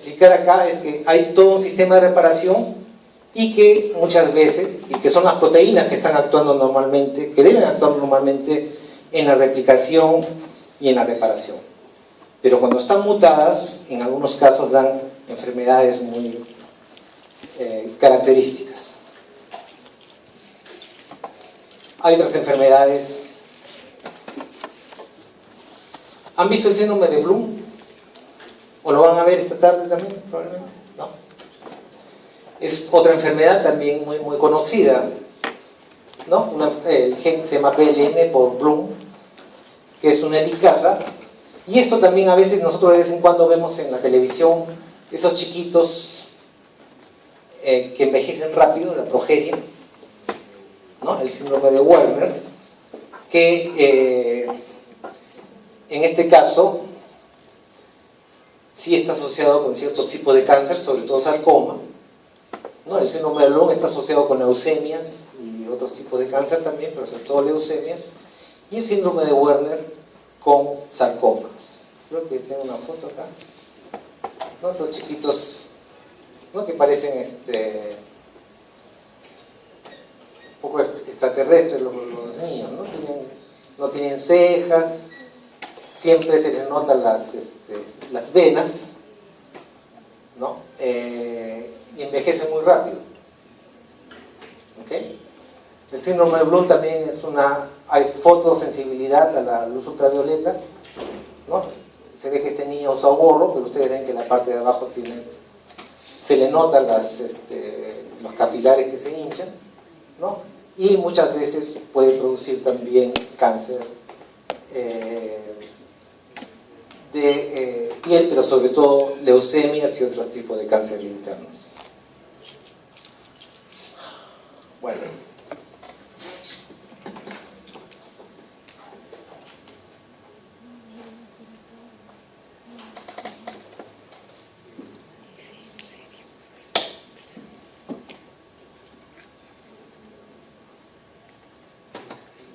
explicar acá es que hay todo un sistema de reparación y que muchas veces, y que son las proteínas que están actuando normalmente, que deben actuar normalmente en la replicación y en la reparación. Pero cuando están mutadas, en algunos casos dan enfermedades muy características. Hay otras enfermedades. ¿Han visto el síndrome de Bloom? ¿O lo van a ver esta tarde también? Probablemente. No. Es otra enfermedad también muy, muy conocida, ¿no? El gen se llama BLM por Bloom, que es una helicasa. Y esto también a veces nosotros de vez en cuando vemos en la televisión esos chiquitos que envejecen rápido, la progeria, ¿no? El síndrome de Werner, que en este caso sí está asociado con ciertos tipos de cáncer, sobre todo sarcoma, ¿no? El síndrome de Bloom está asociado con leucemias y otros tipos de cáncer también, pero sobre todo leucemias, y el síndrome de Werner con sarcomas. Creo que tengo una foto acá, ¿no? Esos chiquitos, ¿no? Que parecen un poco extraterrestres los niños, ¿no? No tienen cejas, siempre se les notan las venas, ¿no? Y envejecen muy rápido. ¿Okay? El síndrome de Bloom también hay fotosensibilidad a la luz ultravioleta, ¿no? Se ve que este niño usa gorro, pero ustedes ven que en la parte de abajo se le notan los capilares que se hinchan, ¿no? Y muchas veces puede producir también cáncer de piel, pero sobre todo leucemias y otros tipos de cáncer internos. Bueno.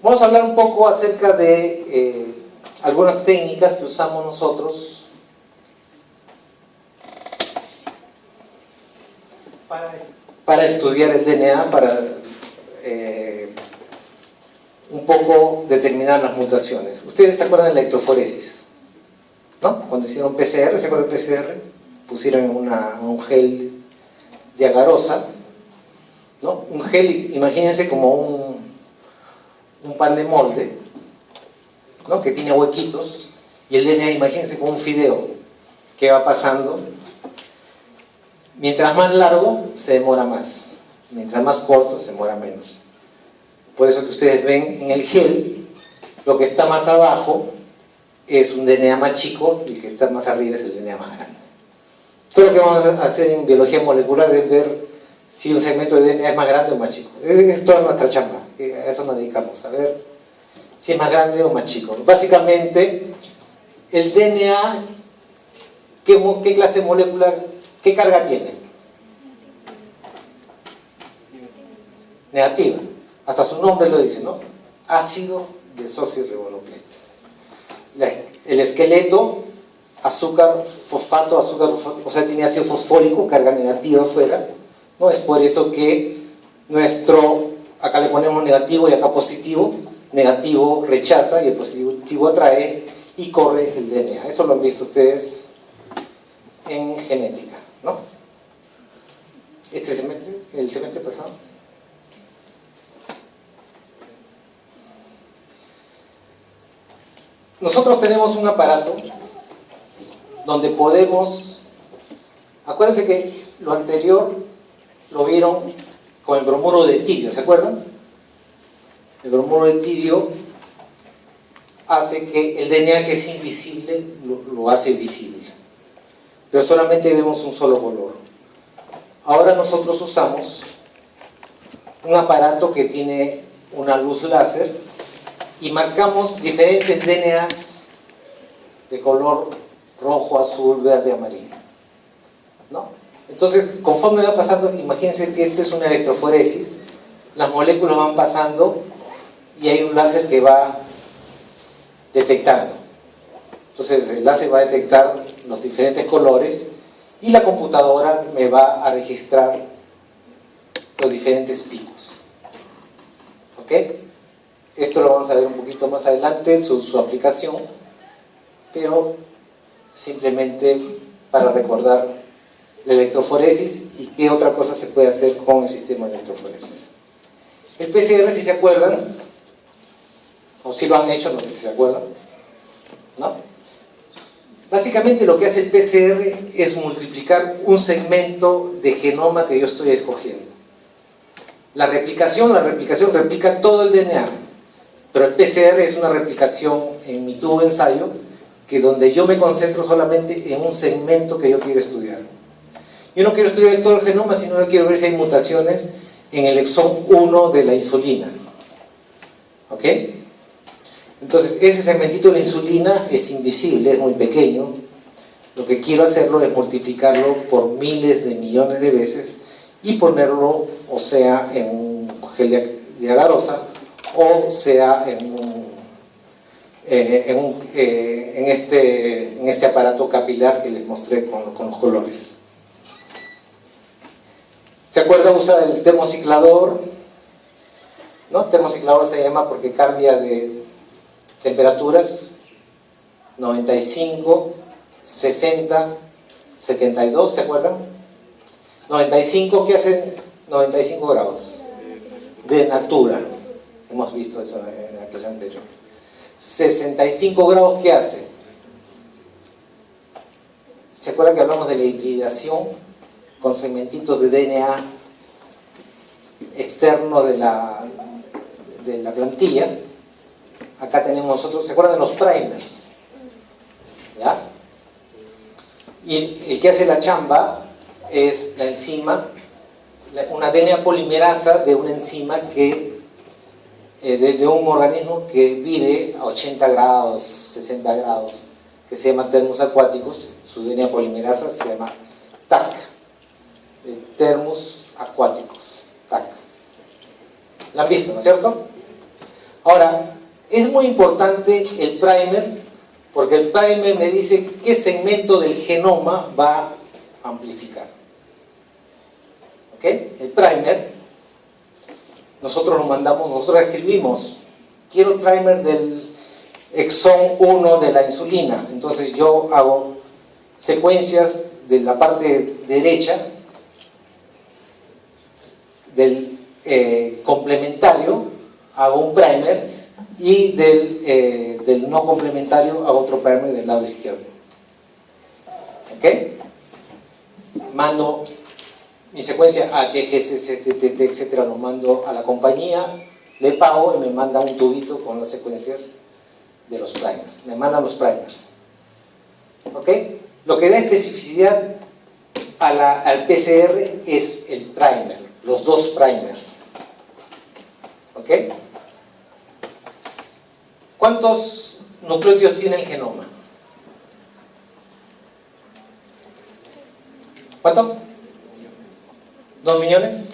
Vamos a hablar un poco acerca de algunas técnicas que usamos nosotros para estudiar el DNA, para un poco determinar las mutaciones. ¿Ustedes se acuerdan de la electroforesis? ¿No? Cuando hicieron PCR, ¿se acuerdan del PCR? Pusieron un gel de agarosa, ¿no? Un gel, imagínense como un pan de molde, ¿no? Que tiene huequitos, y el DNA, imagínense como un fideo que va pasando. Mientras más largo, se demora más. Mientras más corto, se demora menos. Por eso que ustedes ven en el gel, lo que está más abajo es un DNA más chico y el que está más arriba es el DNA más grande. Todo lo que vamos a hacer en biología molecular es ver si un segmento de DNA es más grande o más chico. Es toda nuestra chamba, a eso nos dedicamos, a ver si es más grande o más chico. Básicamente, el DNA, ¿qué clase de molécula, qué carga tiene? Negativa. Hasta su nombre lo dice, ¿no? Ácido desoxirribonucleico. El esqueleto, azúcar, fosfato, o sea, tiene ácido fosfórico, carga negativa afuera, ¿no? Es por eso que acá le ponemos negativo y acá positivo. Negativo rechaza y el positivo atrae y corre el DNA. Eso lo han visto ustedes en genética, ¿no? Este semestre, el semestre pasado. Nosotros tenemos un aparato donde podemos, acuérdense que lo anterior lo vieron con el bromuro de tirio, ¿se acuerdan? El bromuro de tirio hace que el DNA que es invisible lo hace visible, pero solamente vemos un solo color. Ahora nosotros usamos un aparato que tiene una luz láser y marcamos diferentes DNAs de color rojo, azul, verde, amarillo, ¿no? Entonces, conforme va pasando, imagínense que esto es una electroforesis, las moléculas van pasando y hay un láser que va detectando. Entonces el láser va a detectar los diferentes colores y la computadora me va a registrar los diferentes picos. ¿Ok? Esto lo vamos a ver un poquito más adelante, su aplicación, pero simplemente para recordar la electroforesis y qué otra cosa se puede hacer con el sistema de electroforesis. El PCR, si se acuerdan, o si lo han hecho, no sé si se acuerdan, ¿no? Básicamente lo que hace el PCR es multiplicar un segmento de genoma que yo estoy escogiendo. La replicación replica todo el DNA, pero el PCR es una replicación en mi tubo de ensayo, que donde yo me concentro solamente en un segmento que yo quiero estudiar. Yo no quiero estudiar todo el genoma, sino que quiero ver si hay mutaciones en el exón 1 de la insulina. ¿Ok? Entonces, ese segmentito de la insulina es invisible, es muy pequeño. Lo que quiero hacerlo es multiplicarlo por miles de millones de veces y ponerlo, o sea, en un gel de agarosa, o sea, en este aparato capilar que les mostré con los colores. ¿Se acuerdan? Usa el termociclador, ¿no? Termociclador se llama porque cambia de temperaturas: 95, 60, 72, ¿se acuerdan? 95, ¿qué hacen 95 grados? De natura. Hemos visto eso en la clase anterior. 65 grados, ¿qué hace? ¿Se acuerdan que hablamos de la hibridación con segmentitos de DNA externo de la plantilla? Acá tenemos nosotros, ¿se acuerdan de los primers? ¿Ya? Y el que hace la chamba es la enzima, una DNA polimerasa de una enzima que de un organismo que vive a 80 grados, 60 grados, que se llama Thermus aquaticus. Su DNA polimerasa se llama TAC, Thermus aquaticus, TAC. ¿La han visto, no es cierto? Ahora, es muy importante el primer, porque el primer me dice qué segmento del genoma va a amplificar. ¿Ok? El primer, nosotros lo mandamos, nosotros escribimos, quiero el primer del exón 1 de la insulina. Entonces yo hago secuencias de la parte derecha del complementario, hago un primer, y del no complementario hago otro primer del lado izquierdo. ¿Ok? Mando mi secuencia A, T, G, C, C, T, T, T, etcétera, lo mando a la compañía, le pago y me manda un tubito con las secuencias de los primers. Me mandan los primers. ¿Ok? Lo que da especificidad al PCR es el primer, los dos primers. ¿Ok? ¿Cuántos nucleótidos tiene el genoma? ¿Cuánto? ¿2 millones?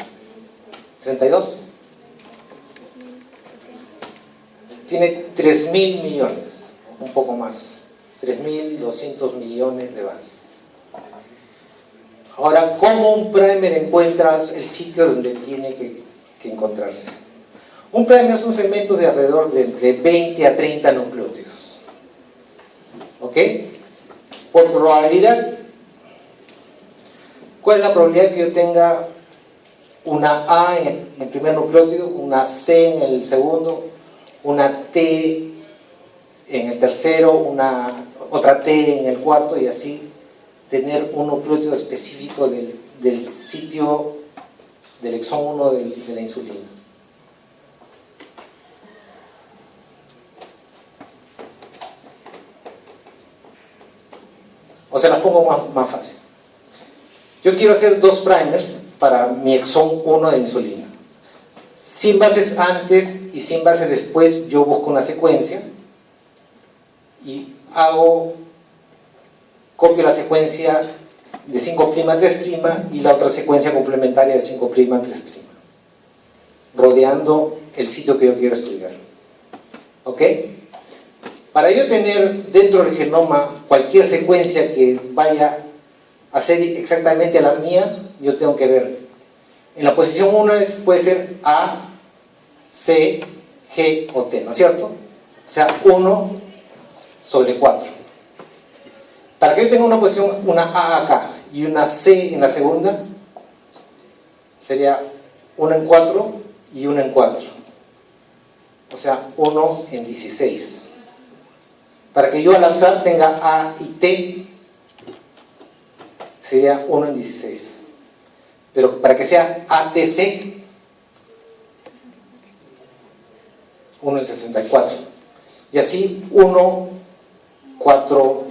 ¿32? Tiene 3.000 millones, un poco más, 3.200 millones de bases. Ahora, ¿cómo un primer encuentras el sitio donde tiene que encontrarse? Un primer son segmentos de alrededor de entre 20 a 30 nucleótidos. ¿Ok? Por probabilidad, ¿cuál es la probabilidad que yo tenga una A en el primer nucleótido, una C en el segundo, una T en el tercero, otra T en el cuarto, y así tener un nucleótido específico del sitio del exón 1 de la insulina? O sea, las pongo más fácil. Yo quiero hacer 2 primers para mi exón 1 de insulina. 100 bases antes y 100 bases después, yo busco una secuencia y copio la secuencia de 5' a 3' y la otra secuencia complementaria de 5' a 3', rodeando el sitio que yo quiero estudiar. ¿Ok? Para yo tener dentro del genoma cualquier secuencia que vaya hacer exactamente a la mía, yo tengo que ver. En la posición 1 puede ser A, C, G o T, ¿no es cierto? O sea, 1 sobre 4. Para que yo tenga una posición, una A acá y una C en la segunda, sería 1 en 4 y 1 en 4. O sea, 1 en 16. Para que yo al azar tenga A y T, sería 1 en 16. Pero para que sea ATC, 1 en 64. Y así 1, 4,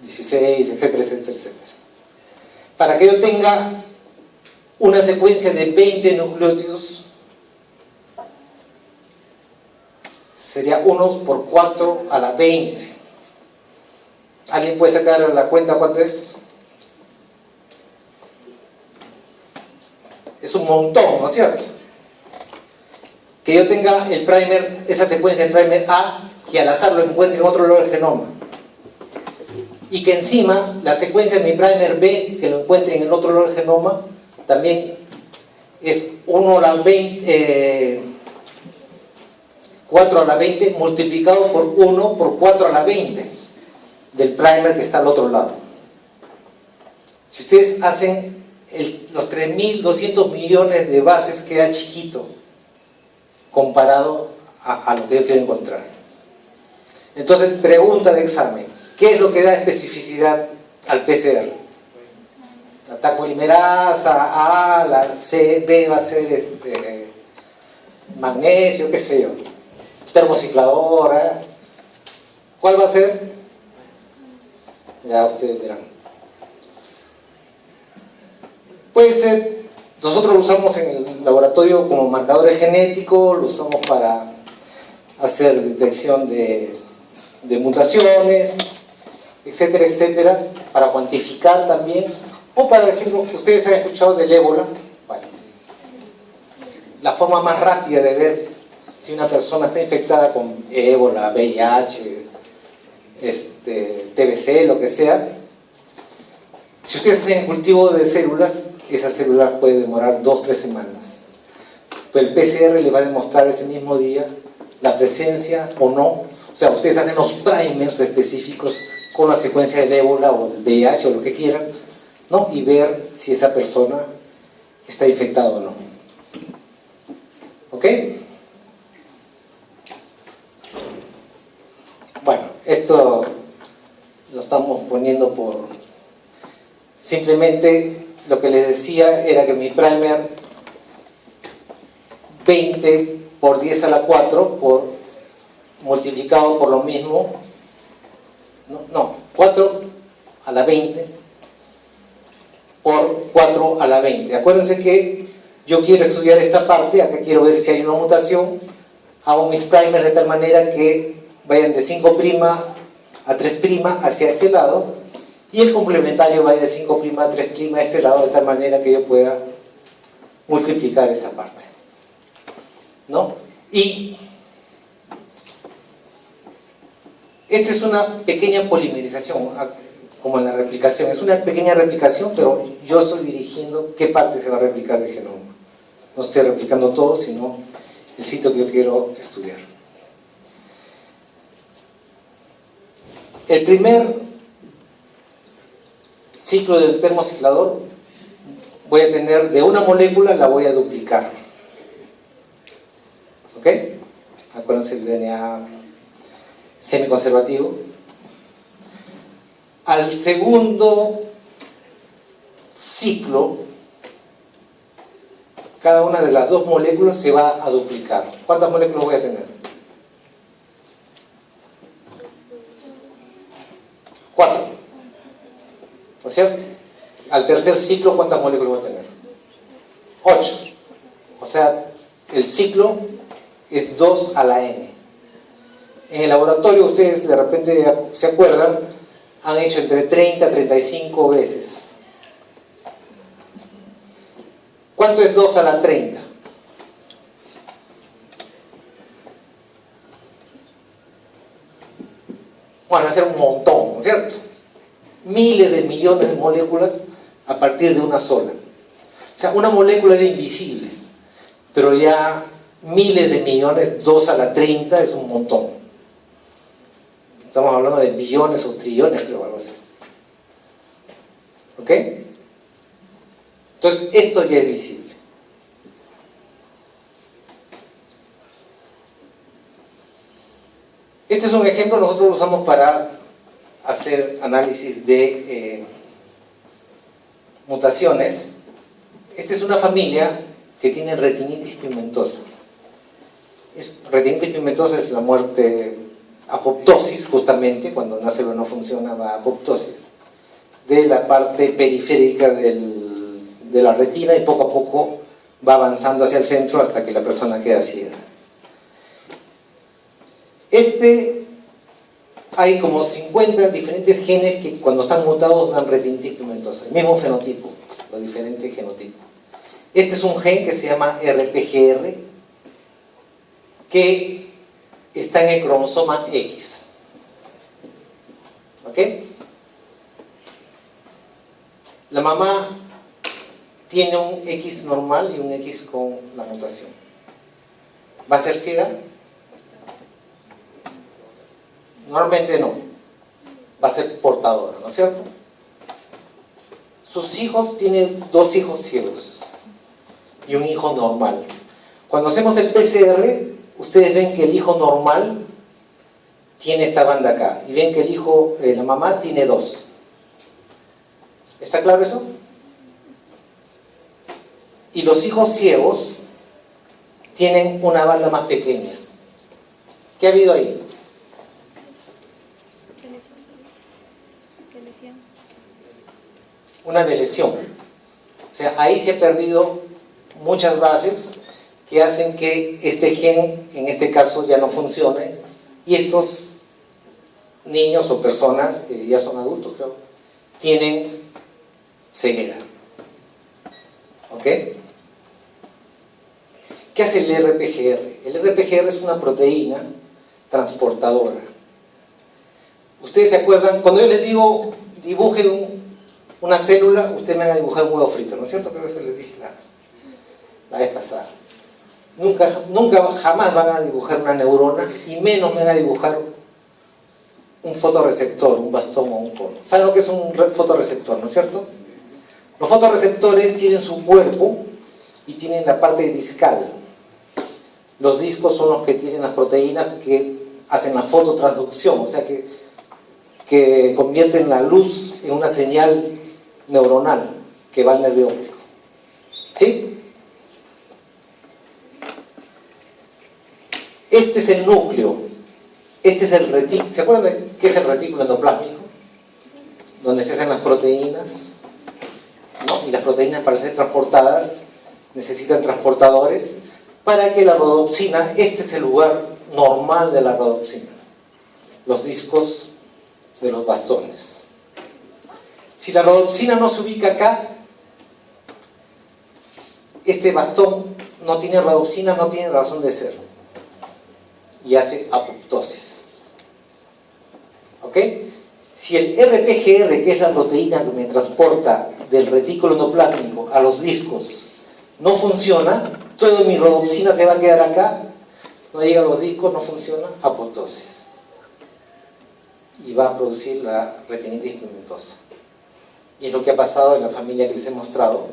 16, etcétera, etcétera, etcétera. Para que yo tenga una secuencia de 20 nucleótidos, sería 1 por 4 a la 20. ¿Alguien puede sacar la cuenta cuánto es? Es un montón, ¿no es cierto? Que yo tenga el primer, esa secuencia de primer A, que al azar lo encuentre en otro lado del genoma. Y que encima la secuencia de mi primer B, que lo encuentre en el otro lado del genoma, también es 1 a la 20, 4 a la 20 multiplicado por 1 por 4 a la 20 del primer que está al otro lado. Si ustedes hacen los 3.200 millones de bases, queda chiquito comparado a lo que yo quiero encontrar. Entonces, pregunta de examen: ¿qué es lo que da especificidad al PCR? La TAC polimerasa A, la C, B va a ser magnesio, qué sé yo, termocicladora. ¿Cuál va a ser? Ya ustedes verán. Puede ser, nosotros lo usamos en el laboratorio como marcadores genéticos, lo usamos para hacer detección de mutaciones, etcétera, etcétera, para cuantificar también, o para ejemplo, ustedes han escuchado del ébola. Vale. La forma más rápida de ver si una persona está infectada con ébola, VIH, TBC, lo que sea, si ustedes hacen el cultivo de células, esa célula puede demorar 2-3 semanas. Pero el PCR le va a demostrar ese mismo día la presencia o no. O sea, ustedes hacen los primers específicos con la secuencia del ébola o el VIH o lo que quieran, ¿no? Y ver si esa persona está infectada o no. ¿Ok? Bueno, esto lo estamos poniendo por... Simplemente lo que les decía era que mi primer 20 por 10 a la 4 multiplicado por lo mismo, no, 4 a la 20 por 4 a la 20. Acuérdense que yo quiero estudiar esta parte, acá quiero ver si hay una mutación, hago mis primers de tal manera que vayan de 5' a 3' hacia este lado, y el complementario vaya de 5' a 3' a este lado, de tal manera que yo pueda multiplicar esa parte, ¿no? Y esta es una pequeña polimerización, como en la replicación. Es una pequeña replicación, pero yo estoy dirigiendo qué parte se va a replicar del genoma. No estoy replicando todo, sino el sitio que yo quiero estudiar. El primer ciclo del termociclador voy a tener de una molécula, la voy a duplicar. ¿Ok? Acuérdense del DNA semiconservativo. Al segundo ciclo, cada una de las dos moléculas se va a duplicar. ¿Cuántas moléculas voy a tener? 4. ¿No es cierto? Al tercer ciclo, ¿cuántas moléculas voy a tener? 8. O sea, el ciclo es 2 a la n. En el laboratorio, ustedes de repente se acuerdan, han hecho entre 30 a 35 veces. ¿Cuánto es 2 a la 30? Van a ser un montón, ¿no es cierto? Miles de millones de moléculas a partir de una sola. O sea, una molécula era invisible, pero ya miles de millones, 2 a la 30 es un montón. Estamos hablando de billones o trillones, creo, algo así. ¿Ok? Entonces, esto ya es visible. Este es un ejemplo, nosotros lo usamos para hacer análisis de mutaciones. Esta es una familia que tiene retinitis pigmentosa. Retinitis pigmentosa es la muerte, apoptosis, justamente, cuando una célula no funciona va a apoptosis, de la parte periférica de la retina, y poco a poco va avanzando hacia el centro hasta que la persona queda ciega. Hay como 50 diferentes genes que cuando están mutados dan retinitis pigmentosa, el mismo fenotipo, los diferentes genotipos. Este es un gen que se llama RPGR, que está en el cromosoma X. ¿Ok? La mamá tiene un X normal y un X con la mutación. ¿Va a ser ciega? Normalmente no. Va a ser portadora, ¿no es cierto? Sus hijos tienen 2 hijos ciegos y un hijo normal. Cuando hacemos el PCR, ustedes ven que el hijo normal tiene esta banda acá, y ven que el hijo, la mamá tiene 2. ¿Está claro eso? Y los hijos ciegos tienen una banda más pequeña. ¿Qué ha habido ahí? Una delesión. O sea, ahí se ha perdido muchas bases que hacen que este gen, en este caso, ya no funcione, y estos niños o personas, ya son adultos creo, tienen ceguera. ¿Ok? ¿Qué hace el RPGR? El RPGR es una proteína transportadora. ¿Ustedes se acuerdan? Cuando yo les digo, dibujen una célula, ustedes me van a dibujar un huevo frito, ¿no es cierto? Creo que eso les dije la vez pasada. Nunca jamás van a dibujar una neurona, y menos me van a dibujar un fotorreceptor, un bastón o un cono. ¿Saben lo que es un fotorreceptor, no es cierto? Los fotorreceptores tienen su cuerpo y tienen la parte discal. Los discos son los que tienen las proteínas que hacen la fototransducción, o sea que convierten la luz en una señal neuronal que va al nervio óptico. ¿Sí? Este es el núcleo, este es el retículo. ¿Se acuerdan de qué es el retículo endoplásmico? Donde se hacen las proteínas, ¿no? Y las proteínas, para ser transportadas, necesitan transportadores para que la rodopsina, este es el lugar normal de la rodopsina, los discos de los bastones. Si la rodopsina no se ubica acá, este bastón no tiene rodopsina, no tiene razón de ser, y hace apoptosis. ¿Ok? Si el RPGR, que es la proteína que me transporta del retículo endoplásmico a los discos, no funciona, toda mi rodopsina se va a quedar acá, no llega a los discos, no funciona, apoptosis. Y va a producir la retinitis pigmentosa. Y es lo que ha pasado en la familia que les he mostrado.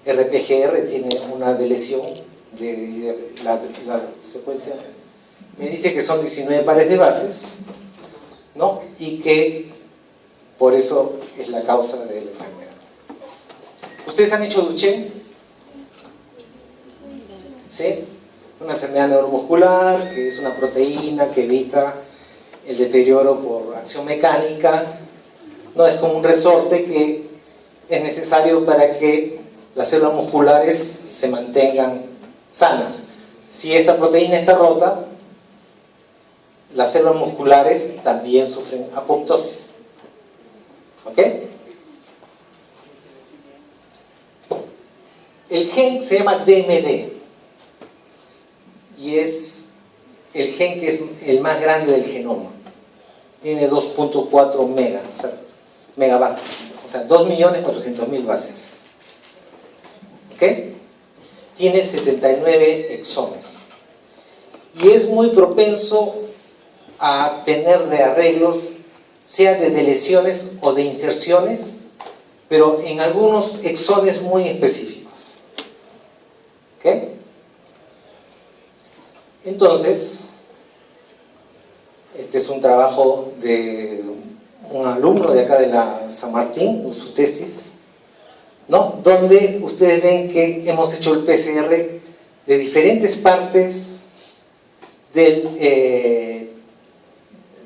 RPGR tiene una delesión de la secuencia. Me dice que son 19 pares de bases, ¿no? Y que por eso es la causa de la enfermedad. ¿Ustedes han hecho Duchenne? ¿Sí? Una enfermedad neuromuscular, que es una proteína que evita el deterioro por acción mecánica. No, es como un resorte que es necesario para que las células musculares se mantengan sanas. Si esta proteína está rota, las células musculares también sufren apoptosis. ¿Ok? El gen se llama DMD y es el gen que es el más grande del genoma. Tiene 2.4 megabases, o sea, 2.400.000 bases. ¿Ok? Tiene 79 exones. Y es muy propenso a tener rearreglos, sea de deleciones o de inserciones, pero en algunos exones muy específicos. ¿Ok? Entonces, este es un trabajo de un alumno de acá de la San Martín, su tesis, ¿no? Donde ustedes ven que hemos hecho el PCR de diferentes partes de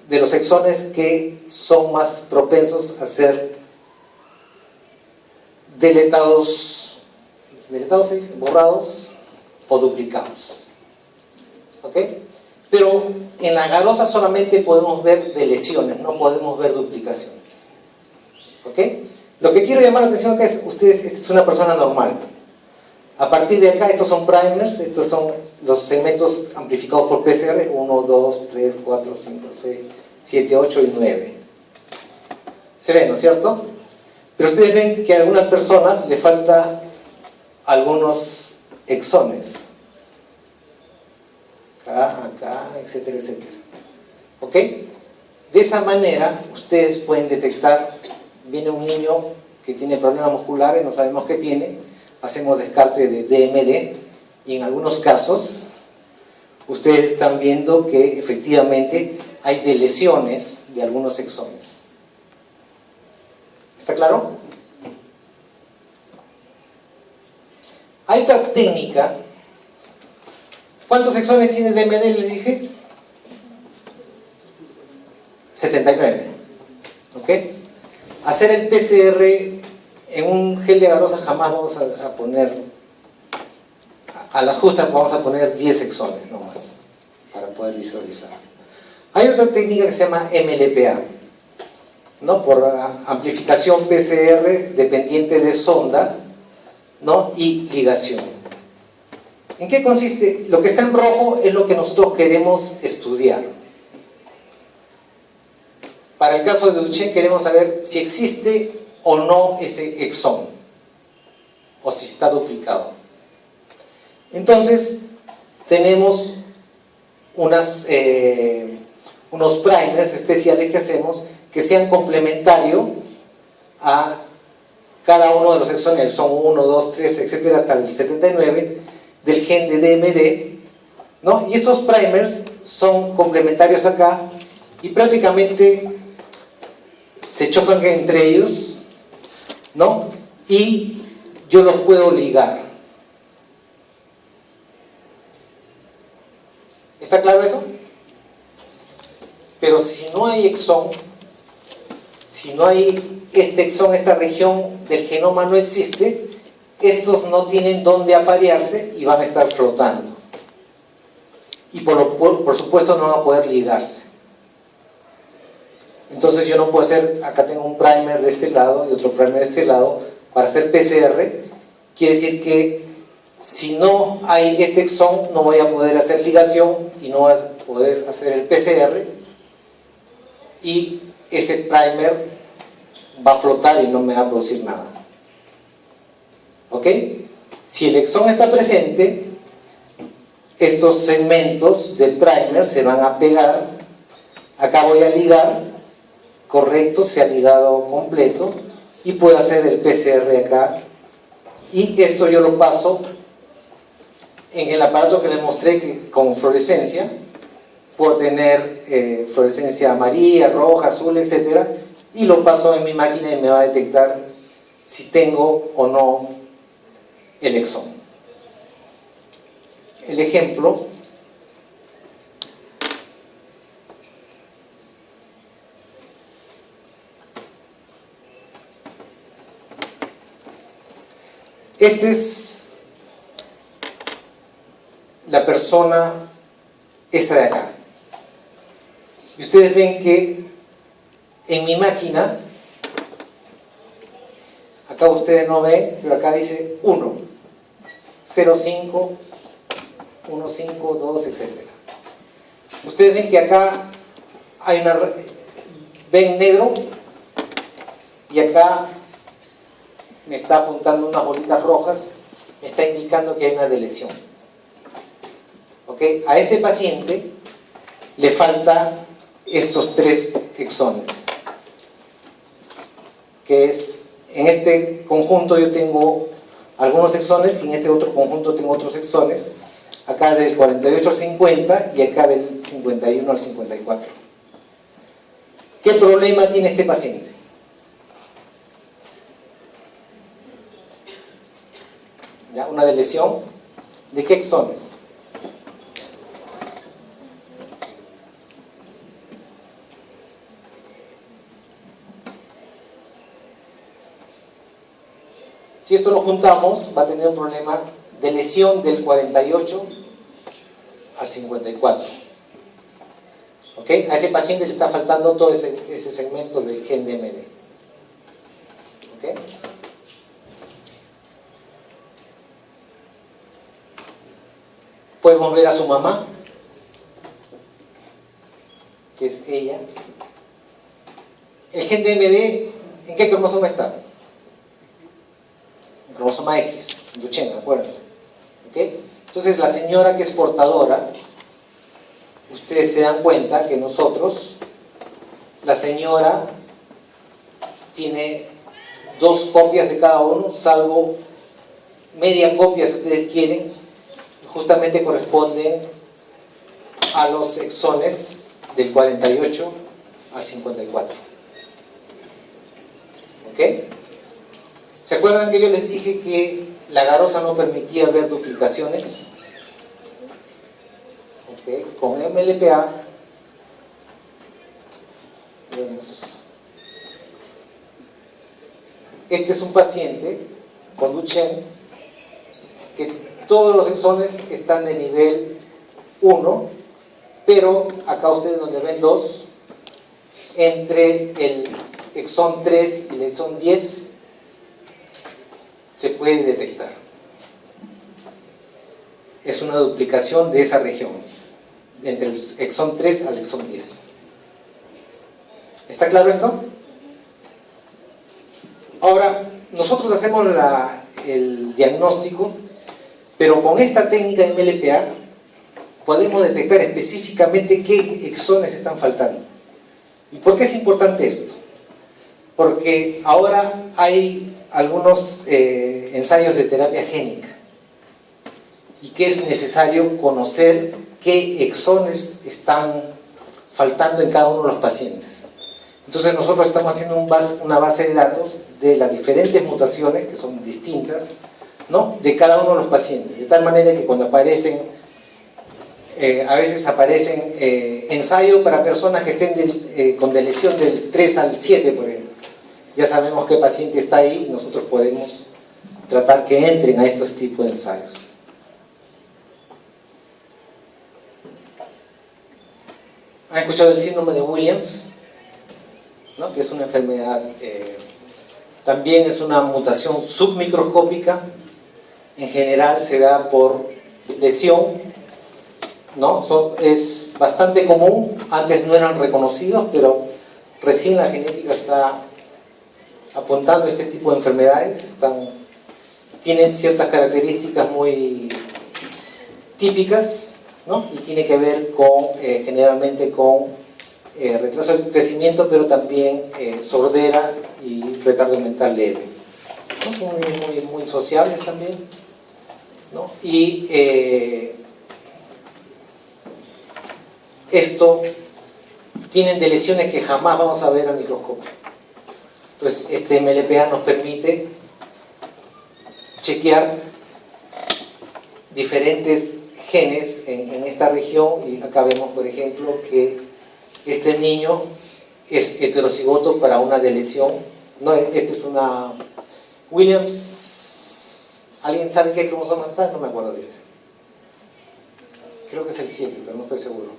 los exones que son más propensos a ser deletados, se dice, borrados o duplicados. ¿Ok? Pero en la garosa solamente podemos ver deleciones, no podemos ver duplicaciones. ¿Ok? Lo que quiero llamar la atención acá es, esta es una persona normal. A partir de acá, estos son primers, estos son los segmentos amplificados por PCR, 1, 2, 3, 4, 5, 6, 7, 8 y 9. Se ven, ¿no es cierto? Pero ustedes ven que a algunas personas le falta algunos exones. Acá, etcétera, etcétera. ¿Ok? De esa manera, ustedes pueden detectar, viene un niño que tiene problemas musculares, no sabemos qué tiene, hacemos descarte de DMD, y en algunos casos, ustedes están viendo que efectivamente hay deleciones de algunos exones. ¿Está claro? Hay otra técnica. ¿Cuántos exones tiene DMD? Les dije 79. ¿Ok? Hacer el PCR en un gel de garosa jamás vamos a poner, a la justa vamos a poner 10 exones nomás para poder visualizar. Hay otra técnica que se llama MLPA, ¿no? Por amplificación PCR dependiente de sonda, ¿no? Y ligación. ¿En qué consiste? Lo que está en rojo es lo que nosotros queremos estudiar. Para el caso de Duchenne queremos saber si existe o no ese exón, o si está duplicado. Entonces, tenemos unos primers especiales que hacemos que sean complementarios a cada uno de los exones, son 1, 2, 3, etcétera, hasta el 79 del gen de DMD, ¿no? Y estos primers son complementarios acá y prácticamente se chocan entre ellos, ¿no? Y yo los puedo ligar. ¿Está claro eso? Pero si no hay exón, si no hay este exón, esta región del genoma no existe, estos no tienen dónde aparearse y van a estar flotando. Y por supuesto no van a poder ligarse. Entonces yo no puedo hacer, acá tengo un primer de este lado y otro primer de este lado, para hacer PCR, quiere decir que si no hay este exón no voy a poder hacer ligación y no voy a poder hacer el PCR, y ese primer va a flotar y no me va a producir nada. ¿Ok? Si el exón está presente, estos segmentos del primer se van a pegar. Acá voy a ligar, correcto, se ha ligado completo, y puedo hacer el PCR acá, y esto yo lo paso en el aparato que les mostré que con fluorescencia. Puedo tener fluorescencia amarilla, roja, azul, etcétera, y lo paso en mi máquina y me va a detectar si tengo o no el exón. El ejemplo esta es la persona, esta de acá. Y ustedes ven que en mi máquina, acá ustedes no ven, pero acá dice 1, 0, 5, 1, 5, 2, etc. Ustedes ven que acá hay ven negro, y acá me está apuntando unas bolitas rojas, me está indicando que hay una deleción. ¿Ok? A este paciente le falta estos 3 exones, que es, en este conjunto yo tengo algunos exones y en este otro conjunto tengo otros exones, acá del 48 al 50 y acá del 51 al 54. ¿Qué problema tiene este paciente? ¿Ya? Una deleción, ¿de qué exones? Si esto lo juntamos, va a tener un problema de lesión del 48 al 54. ¿Ok? A ese paciente le está faltando todo ese segmento del gen DMD. ¿Ok? Podemos ver a su mamá, que es ella. El gen DMD, ¿en qué cromosoma está? En cromosoma X, Duchenne, acuérdense. ¿Okay? Entonces la señora que es portadora, ustedes se dan cuenta que nosotros, la señora tiene 2 copias de cada uno, salvo media copia si ustedes quieren, justamente corresponde a los exones del 48 al 54. ¿Ok? ¿Se acuerdan que yo les dije que la garosa no permitía ver duplicaciones? ¿Ok? Con MLPA vemos. Este es un paciente con Duchenne que todos los exones están de nivel 1, pero acá ustedes donde ven 2, entre el exón 3 y el exón 10 se puede detectar. Es una duplicación de esa región, entre el exón 3 al exón 10. ¿Está claro esto? Ahora, nosotros hacemos el diagnóstico, pero con esta técnica de MLPA podemos detectar específicamente qué exones están faltando. ¿Y por qué es importante esto? Porque ahora hay algunos ensayos de terapia génica y que es necesario conocer qué exones están faltando en cada uno de los pacientes. Entonces nosotros estamos haciendo una base de datos de las diferentes mutaciones, que son distintas, ¿no?, de cada uno de los pacientes, de tal manera que cuando aparecen, a veces aparecen ensayos para personas que estén con deleción del 3 al 7, por ejemplo. Ya sabemos qué paciente está ahí y nosotros podemos tratar que entren a estos tipos de ensayos. ¿Han escuchado el síndrome de Williams? ¿No? Que es una enfermedad, también es una mutación submicroscópica. En general se da por lesión, ¿no? Es bastante común, antes no eran reconocidos, pero recién la genética está apuntando a este tipo de enfermedades. Tienen ciertas características muy típicas, ¿no? Y tiene que ver con, generalmente con retraso del crecimiento, pero también sordera y retardo mental leve, ¿no? Son muy sociables también, ¿no? Y esto tienen de lesiones que jamás vamos a ver al microscopio. Entonces este MLPA nos permite chequear diferentes genes en esta región, y acá vemos por ejemplo que este niño es heterocigoto para una deleción, no, este es una Williams. ¿Alguien sabe qué cromosoma está? No me acuerdo ahorita. Creo que es el 7, pero no estoy seguro.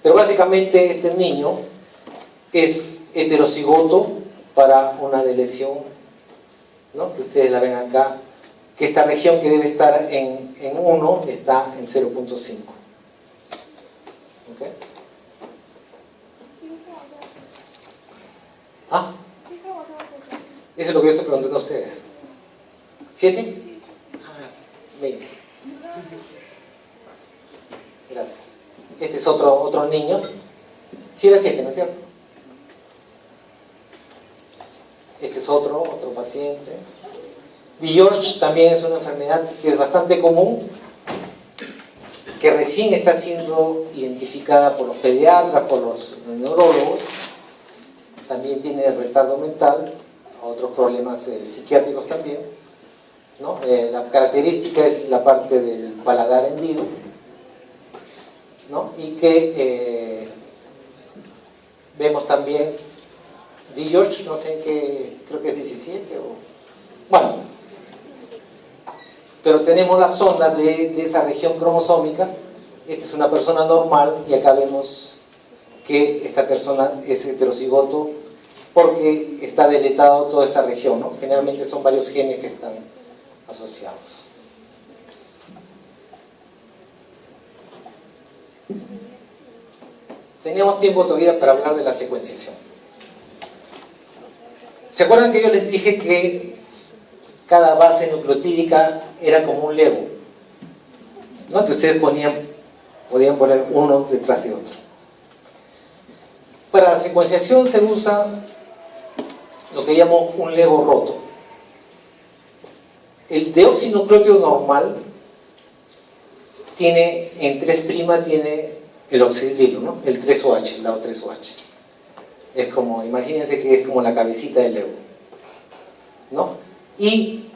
Pero básicamente este niño es heterocigoto para una deleción, ¿no?, que ustedes la ven acá, que esta región que debe estar en 1 está en 0.5. ¿Ok? ¿Ah? Eso es lo que yo estoy preguntando a ustedes. ¿7? Ah, 20. Gracias. Este es otro niño. Sí era 7, ¿no es cierto? Este es otro paciente. DiGeorge también es una enfermedad que es bastante común, que recién está siendo identificada por los pediatras, por los neurólogos. También tiene retardo mental, otros problemas psiquiátricos también, ¿no? La característica es la parte del paladar hendido, ¿no? Y que vemos también DiGeorge, no sé en qué, creo que es 17 o... Bueno, pero tenemos las zonas de esa región cromosómica. Esta es una persona normal y acá vemos que esta persona es heterocigoto porque está deletado toda esta región, ¿no? Generalmente son varios genes que están asociados. Tenemos tiempo todavía para hablar de la secuenciación. ¿Se acuerdan que yo les dije que cada base nucleotídica era como un Lego, ¿no? Que ustedes podían poner uno detrás de otro? Para la secuenciación se usa lo que llamo un Lego roto. El deoxinucleótido normal tiene, en 3' tiene el oxidrilo, ¿no? El 3OH, el lado 3OH. Es como, imagínense que es como la cabecita del Lego, ¿no? Y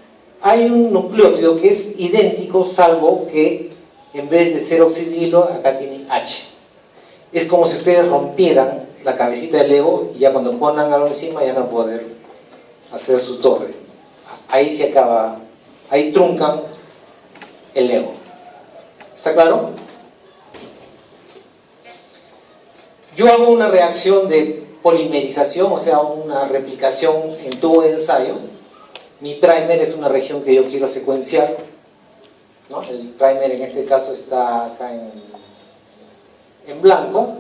hay un nucleótido que es idéntico, salvo que en vez de ser oxidrilo, acá tiene H. Es como si ustedes rompieran la cabecita del Lego y ya cuando pongan algo encima ya no van a poder hacer su torre. Ahí se acaba, ahí truncan el Lego. ¿Está claro? Yo hago una reacción de polimerización, o sea, una replicación en tubo de ensayo. Mi primer es una región que yo quiero secuenciar, ¿no? El primer en este caso está acá en blanco.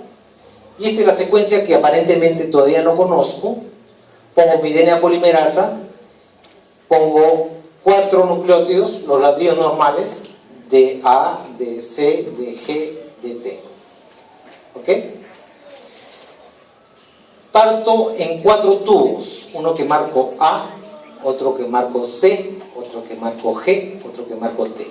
Y esta es la secuencia que aparentemente todavía no conozco. Pongo mi DNA polimerasa, pongo 4 nucleótidos, los ladrillos normales, de A, de C, de G, de T. ¿Ok? Parto en 4 tubos, uno que marco A, otro que marco C, otro que marco G, otro que marco T.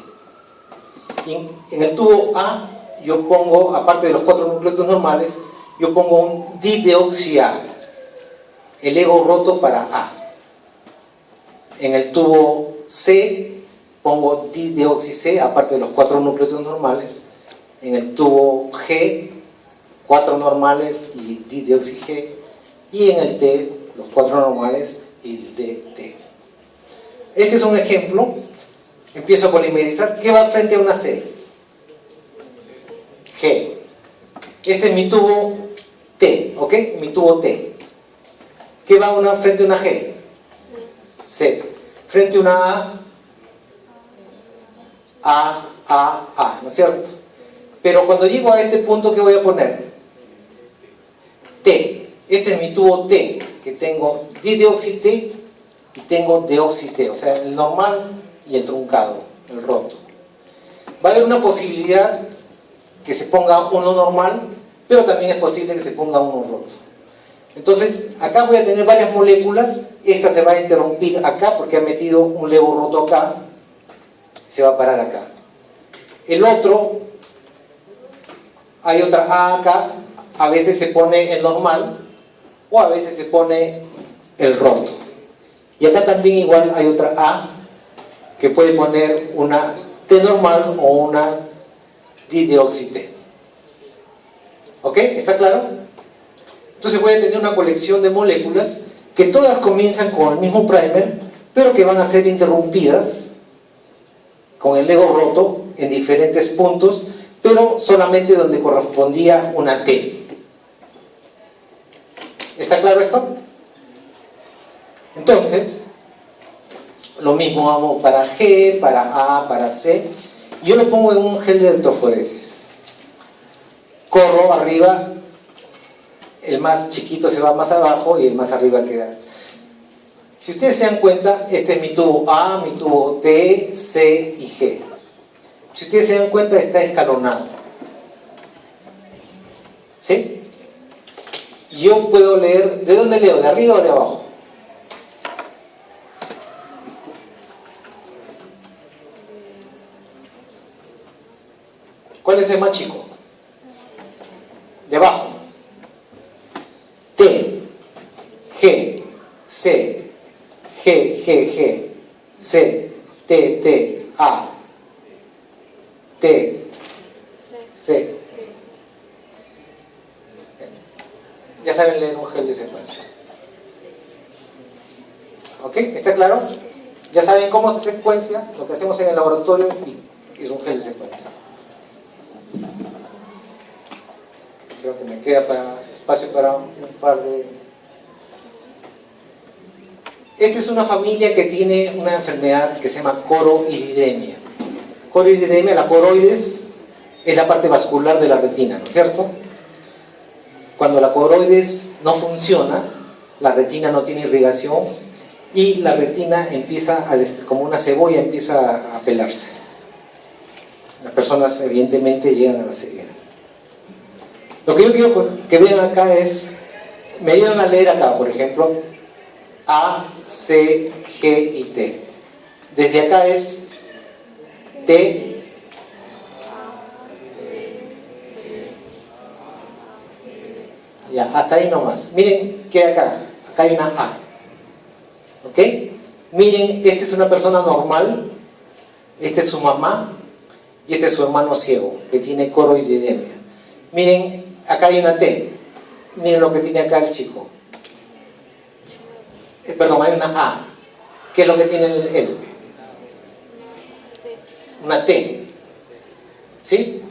Y en el tubo A yo pongo, aparte de los 4 nucleótidos normales, yo pongo un dideoxi-A, el Lego roto para A. En el tubo C pongo dideoxi-C, aparte de los 4 nucleótidos normales. En el tubo G, 4 normales y dideoxi-G. Y en el T, los 4 normales y el DT. Este es un ejemplo. Empiezo a polimerizar. ¿Qué va frente a una C? G. Este es mi tubo T, ¿ok? Mi tubo T. ¿Qué va frente a una G? C. Frente a una A, ¿no es cierto? Pero cuando llego a este punto, ¿qué voy a poner? T. Este es mi tubo T, que tengo dideoxi-T y tengo deoxi-T, o sea, el normal y el truncado, el roto. Va a haber una posibilidad que se ponga uno normal, pero también es posible que se ponga uno roto. Entonces, acá voy a tener varias moléculas. Esta se va a interrumpir acá porque ha metido un Lego roto acá, se va a parar acá. El otro, hay otra A acá, a veces se pone el normal o a veces se pone el roto. Y acá también igual hay otra A que puede poner una T normal o una dideoxi-T. ¿Ok? ¿Está claro? Entonces voy a tener una colección de moléculas que todas comienzan con el mismo primer, pero que van a ser interrumpidas con el Lego roto en diferentes puntos, pero solamente donde correspondía una T. ¿Está claro esto? Entonces, lo mismo hago para G, para A, para C. Yo lo pongo en un gel de electroforesis. Corro arriba, el más chiquito se va más abajo y el más arriba queda. Si ustedes se dan cuenta, este es mi tubo A, mi tubo T, C y G. Si ustedes se dan cuenta, está escalonado. ¿Sí? Yo puedo leer, ¿de dónde leo? ¿De arriba o de abajo? ¿Cuál es el más chico? De abajo. T, G, C, G, G, G, C, T, T, A, T, C. Ya saben leer un gel de secuencia. ¿Ok? ¿Está claro? Ya saben cómo se secuencia, lo que hacemos en el laboratorio y es un gel de secuencia. Creo que me queda espacio para un par de... Esta es una familia que tiene una enfermedad que se llama coroiridemia. Coroiridemia, la coroides es la parte vascular de la retina, ¿no es cierto? Cuando la coroides no funciona, la retina no tiene irrigación y la retina empieza como una cebolla, empieza a pelarse. Las personas evidentemente llegan a la ceguera. Lo que yo quiero que vean acá es, me ayudan a leer acá, por ejemplo, A, C, G y T. Desde acá es T, ya, hasta ahí nomás. Miren que acá hay una A. ¿Ok? Miren, esta es una persona normal, esta es su mamá y este es su hermano ciego, que tiene coroiridemia. Miren, acá hay una T. Miren lo que tiene acá el chico. Perdón, hay una A. ¿Qué es lo que tiene él? Una T. ¿Sí?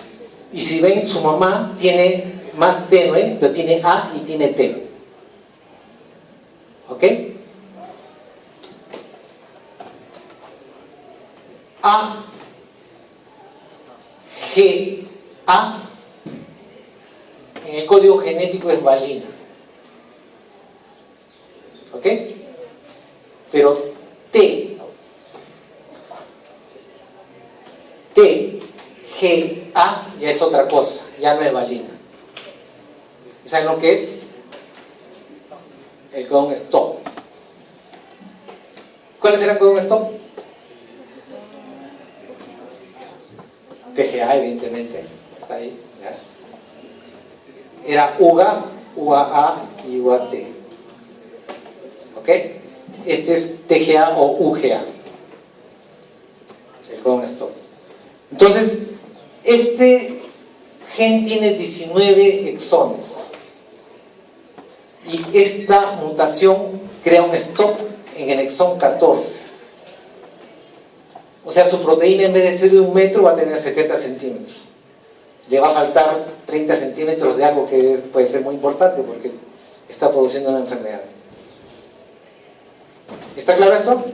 Y si ven, su mamá tiene más tenue, pero tiene A y tiene T. ¿Ok? A, G, A, en el código genético es valina. ¿Ok? Pero T, G, A ya es otra cosa, ya no es valina. ¿Saben lo que es? El codón stop. ¿Cuál es el codón stop? TGA, evidentemente, está ahí, ¿ya? Era UGA, UAA y UAT. ¿Ok? Este es TGA o UGA, el codón stop. Entonces, este gen tiene 19 exones y esta mutación crea un stop en el exón 14. O sea, su proteína en vez de ser de 1 metro va a tener 70 centímetros. Le va a faltar 30 centímetros de algo que puede ser muy importante porque está produciendo una enfermedad. ¿Está claro esto?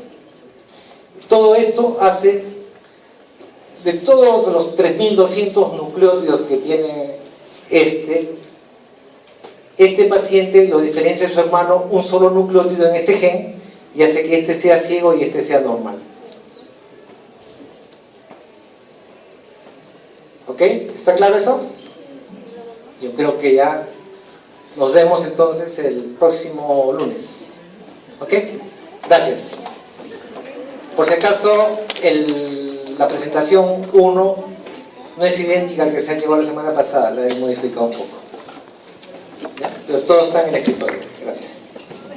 Todo esto hace, de todos los 3200 nucleótidos que tiene este paciente lo diferencia de su hermano un solo nucleótido en este gen y hace que este sea ciego y este sea normal. ¿Ok? ¿Está claro eso? Yo creo que ya nos vemos entonces el próximo lunes. ¿Ok? Gracias. Por si acaso, la presentación 1 no es idéntica al que se llevó la semana pasada, la he modificado un poco. ¿Ya? Pero todo está en el escritorio.